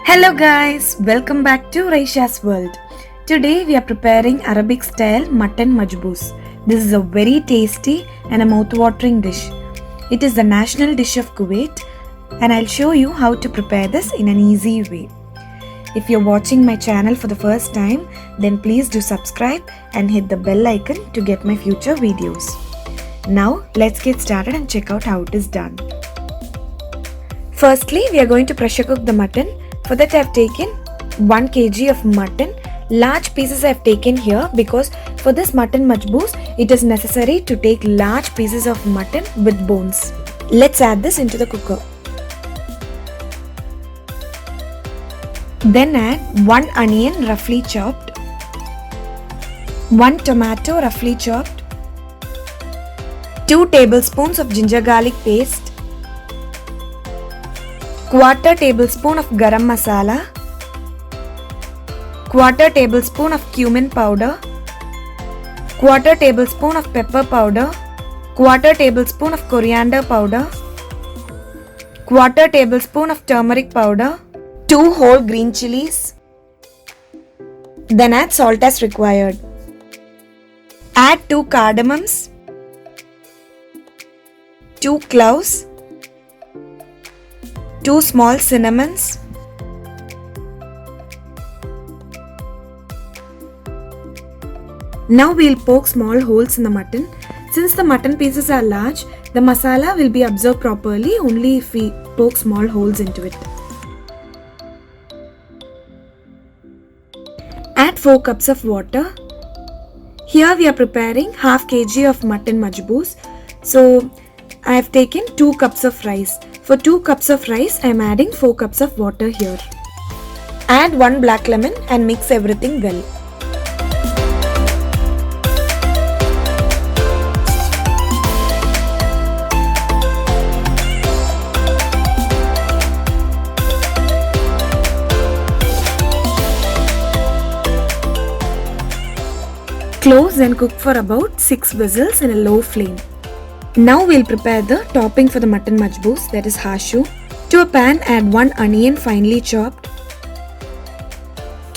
Hello guys, welcome back to Raisha's world. Today we are preparing Arabic style Mutton Majboos. This is a very tasty and a mouth-watering dish. It is the national dish of Kuwait and I'll show you how to prepare this in an easy way. If you're watching my channel for the first time, then please do subscribe and hit the bell icon to get my future videos. Now let's get started and check out how it is done. Firstly, we are going to pressure cook the mutton. For that I have taken 1 kg of mutton. Large pieces I have taken here because for this mutton majboos it is necessary to take large pieces of mutton with bones. Let's add this into the cooker. Then add 1 onion roughly chopped, 1 tomato roughly chopped, 2 tablespoons of ginger garlic paste, 1/4 tablespoon of garam masala, 1/4 tablespoon of cumin powder, 1/4 tablespoon of pepper powder, 1/4 tablespoon of coriander powder, 1/4 tablespoon of turmeric powder, 2 whole green chilies. Then add salt as required. Add 2 cardamoms, 2 cloves, 2 small cinnamons, now we'll poke small holes in the mutton. Since the mutton pieces are large, the masala will be absorbed properly only if we poke small holes into it. Add 4 cups of water. Here we are preparing half kg of mutton majboos. So I have taken 2 cups of rice. For 2 cups of rice, I am adding 4 cups of water here. Add 1 black lemon and mix everything well. Close and cook for about 6 whistles in a low flame. Now we'll prepare the topping for the mutton majboos, that is hashoo. To a pan add 1 onion finely chopped.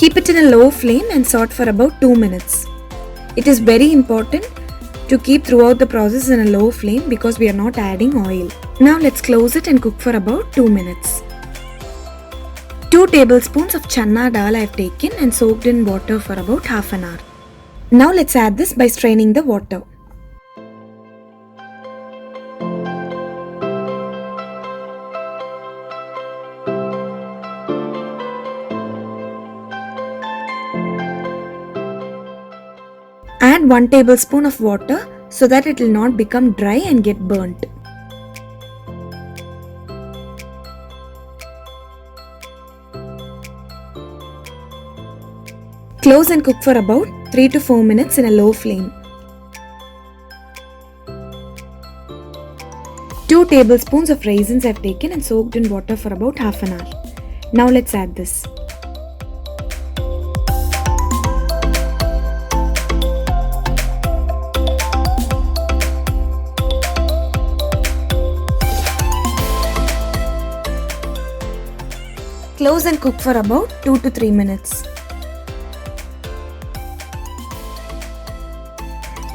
Keep it in a low flame and saute for about 2 minutes. It is very important to keep throughout the process in a low flame because we are not adding oil. Now let's close it and cook for about 2 minutes. 2 tablespoons of chana dal I have taken and soaked in water for about half an hour. Now let's add this by straining the water. Add 1 tablespoon of water so that it will not become dry and get burnt. Close and cook for about 3 to 4 minutes in a low flame. 2 tablespoons of raisins I have taken and soaked in water for about half an hour. Now let's add this. Close and cook for about 2 to 3 minutes.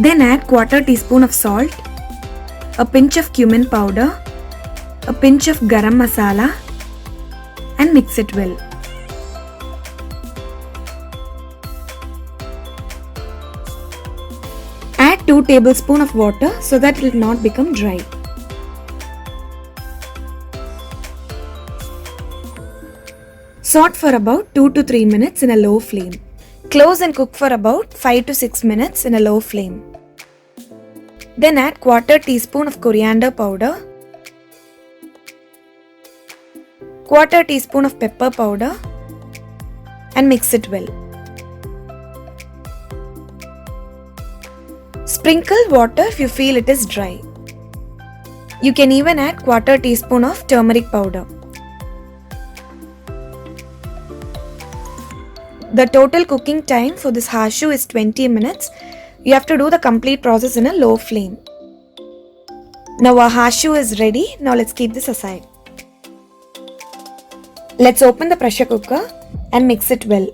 Then add 1/4 teaspoon of salt, a pinch of cumin powder, a pinch of garam masala and mix it well. Add 2 tablespoons of water so that it will not become dry. Saute for about 2 to 3 minutes in a low flame. Close and cook for about 5 to 6 minutes in a low flame. Then add 1/4 teaspoon of coriander powder, 1/4 teaspoon of pepper powder and mix it well. Sprinkle water if you feel it is dry. You can even add 1/4 teaspoon of turmeric powder. The total cooking time for this hashoo is 20 minutes. You have to do the complete process in a low flame. Now our hashoo is ready. Now let's keep this aside. Let's open the pressure cooker and mix it well.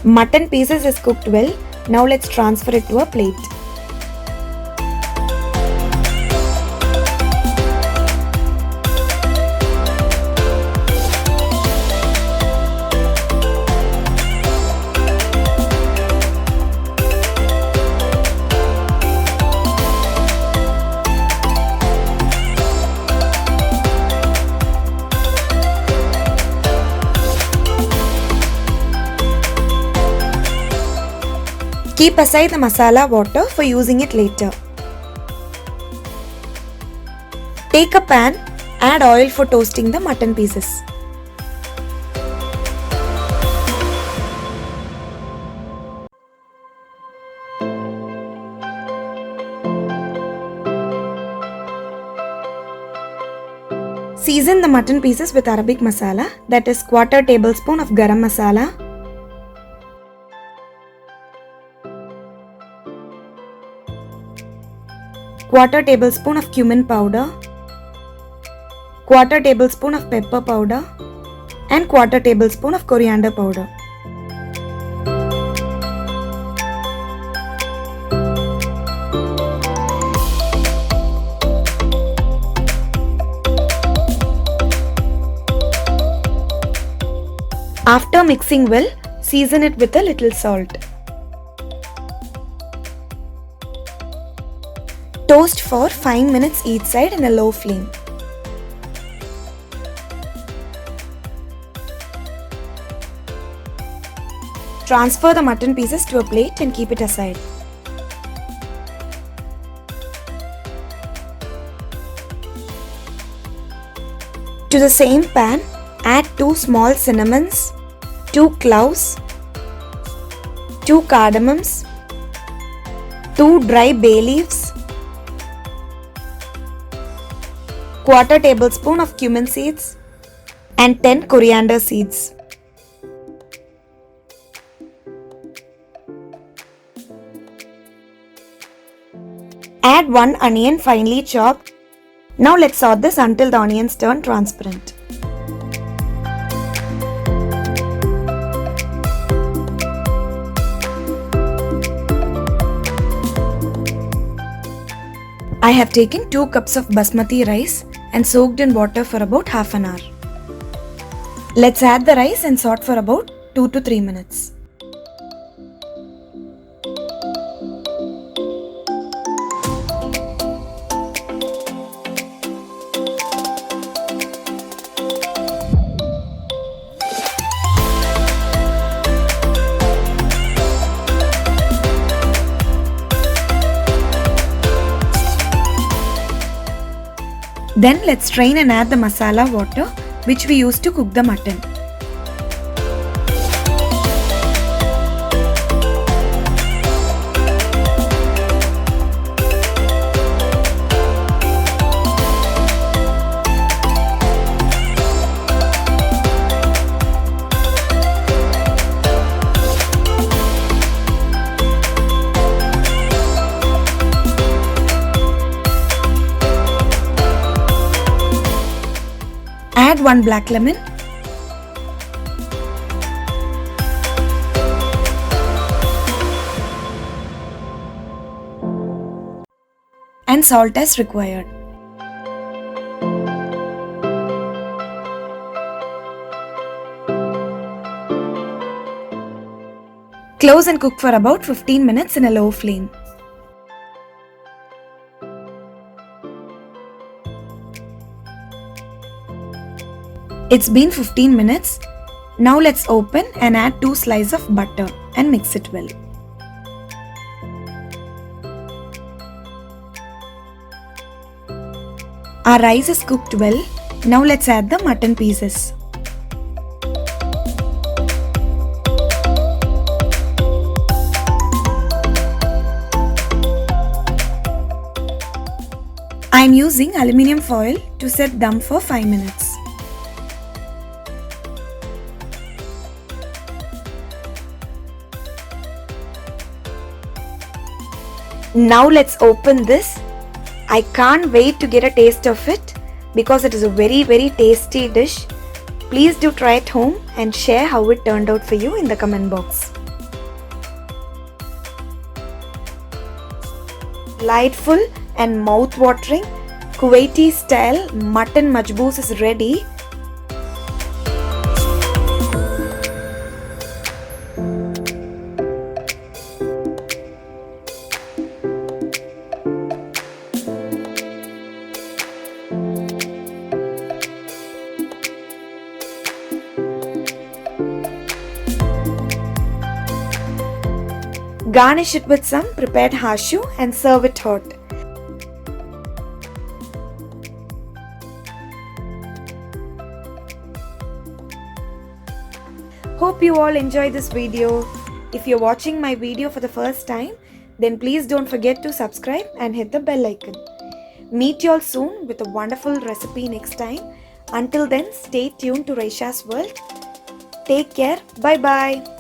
Mutton pieces is cooked well. Now let's transfer it to a plate. Keep aside the masala water for using it later. Take a pan, add oil for toasting the mutton pieces. Season the mutton pieces with Arabic masala, that is 1/4 tablespoon of garam masala, 1/4 tablespoon of cumin powder, 1/4 tablespoon of pepper powder and 1/4 tablespoon of coriander powder. After mixing well, season it with a little salt. Toast for 5 minutes each side in a low flame. Transfer the mutton pieces to a plate and keep it aside. To the same pan, add 2 small cinnamons, 2 cloves, 2 cardamoms, 2 dry bay leaves, 1/4 tablespoon of cumin seeds and 10 coriander seeds. Add 1 onion finely chopped. Now let's saute this until the onions turn transparent. I have taken 2 cups of basmati rice and soaked in water for about half an hour. Let's add the rice and saute for about 2 to 3 minutes. Then let's strain and add the masala water which we used to cook the mutton. Add 1 black lemon, and salt as required. Close and cook for about 15 minutes in a low flame. It's been 15 minutes. Now let's open and add 2 slices of butter and mix it well. Our rice is cooked well. Now let's add the mutton pieces. I am using aluminium foil to set dum for 5 minutes. Now let's open this I can't wait to get a taste of it because it is a very tasty dish. Please do try it home and share how it turned out for you in the comment box. Delightful and mouth-watering Kuwaiti style mutton majboos is ready. Garnish it with some prepared hashoo and serve it hot. Hope you all enjoy this video. If you're watching my video for the first time, then please don't forget to subscribe and hit the bell icon. Meet you all soon with a wonderful recipe next time. Until then, stay tuned to Raisha's World. Take care. Bye bye.